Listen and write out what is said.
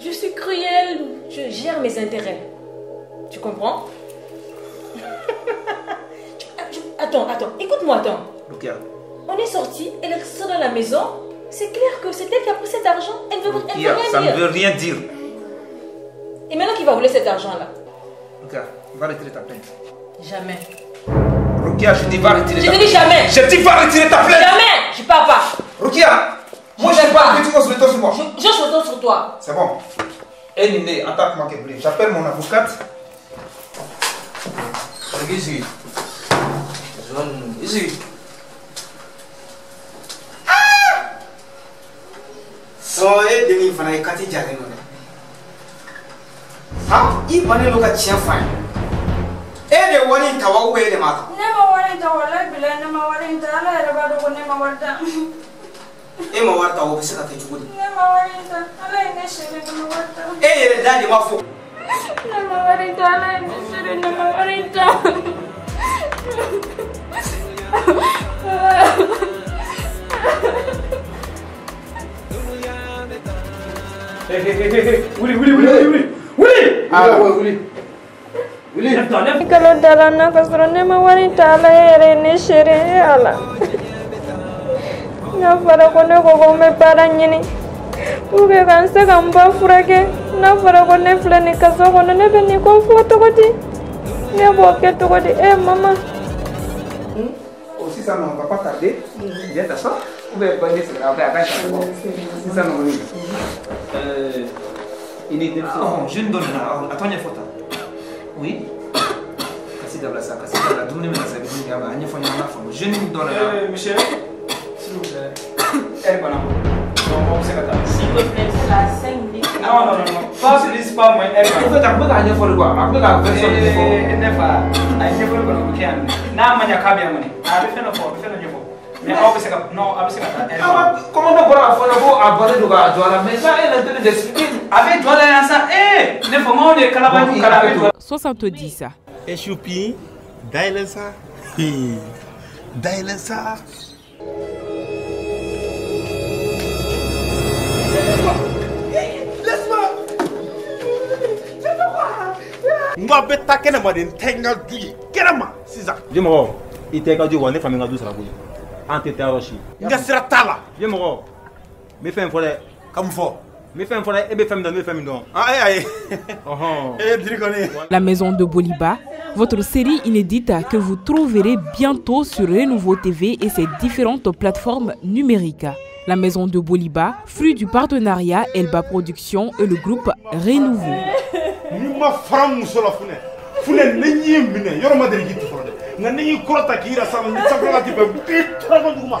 Je suis cruelle, je gère mes intérêts. Tu comprends? Attends, écoute-moi, attends. Rukia. On est sortis, elle est restée dans la maison. C'est clair que c'est elle qui a pris cet argent. Elle veut rien dire. Ça ne veut rien dire. Et maintenant, qui va voler cet argent-là? Rukia, va retirer ta plainte. Jamais. Rukia, je dis va retirer ta plainte. Je te dis jamais. Je dis va retirer ta plainte. Jamais. Je pars pas. Rukia, moi je sais pas que tu oses le temps sur moi. Je ose le temps sur toi. C'est bon. Elle est née en tant que manqué. J'appelle mon avocate. Ici. Ici. So e demi fana e kati jare no. Ha? I bane lo ka tia fa. E de woni tawa ube de mata. Ne ma wani ta wala bila ne ma wani ta ala era ba do ne ma warta. E ma warta o bisa ka ke jugudi. Ne ma wani ta ala ne shere ne ma warta. E yere dadi ma fo. Ne ma wani ta ala ne shere ne ma wani ta. Hey, Willy! Ah, Willy! Kalau dalam nak keseruan ma wanita ala yere ne shere ala. Na fara kono ko me paranyini. Uge kan se kan ba furake. Na fara kono flani kaso kono ne beni ko foto koti. Ne bo ke to koti mama. Aussi ça ne va pas tarder. Viens t'asseoir. Ou bien bonne c'est là, après si ça non il est je ne donne pas. Attends une photo. Oui. Kasi dabla ça, kasi dabla dumuni mena sa biduni gaba anya fanya na fo. Je ne donne pas. Monsieur, s'il vous plaît. Elle va là. Non, c'est pas ça. S'il vous plaît, c'est la 5 minutes. Non. Pas sur pas moi. Elle va. Il faut t'appeler anya fo quoi. Après la version de fo. Ne fa. Anya fo ko ko kian. Na manya kabia moni. A be fena fo, be fena nyefo. Mais on se cap non, avec ça. Comment on pourra faire pour aborder du gars dans la maison et le donner d'expliquer. Avec toi là ça ne faut pas on calabou 70. Échoupi, Dailensa. Dailensa. Laisse-moi. Moi, je vais t'accueillir dans une tenga douille. Qu'est-ce que c'est ça? Dis-moi, il t'a dit qu'on est famille douce à la bouille. Anti-terrorisme. Il y a ce tala. Dis-moi, mes femmes forêt. Comme fort. Mes femmes forêt et mes femmes dans mes familles non. Aïe. La maison de Boliba, votre série inédite que vous trouverez bientôt sur Renouveau TV et ses différentes plateformes numériques. La maison de Boliba, fruit du partenariat Elba Production et le groupe Renouveau. Nima faram musola fune nenyi mine yoro madri gitu forde nga nenyi korota kira sam ni sabla ti be bit tra ko duma